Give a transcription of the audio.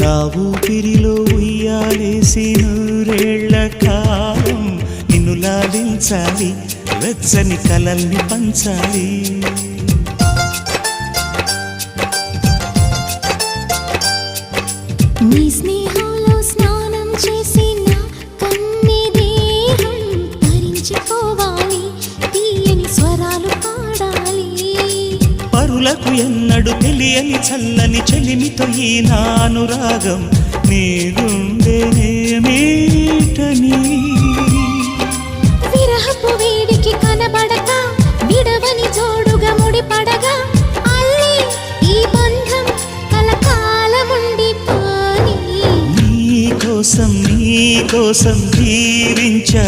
నా ఊపిరిలో ఉయ్యాలేసి నూరేళ్ల కాలం నిన్ను లాలించాలి, వెచ్చని కలల్ని పంచాలి. నీ స్నేహంలో స్నానం చేసి నా కన్ని దేహం తరించిపోవాలి, తీయని స్వరాలు పాడాలి. పరులకు ఎన్నడు తెలియని చల్లని చెలిమితో ఈ నా అనురాగం నీ గుండెనేమీటని. విరహపు వేడికి కనబడక విడవని జోడుగా ముడిపడగా అల్లి ఈ బంధం కలకాలముండిపోని. నీ కోసం జీవించా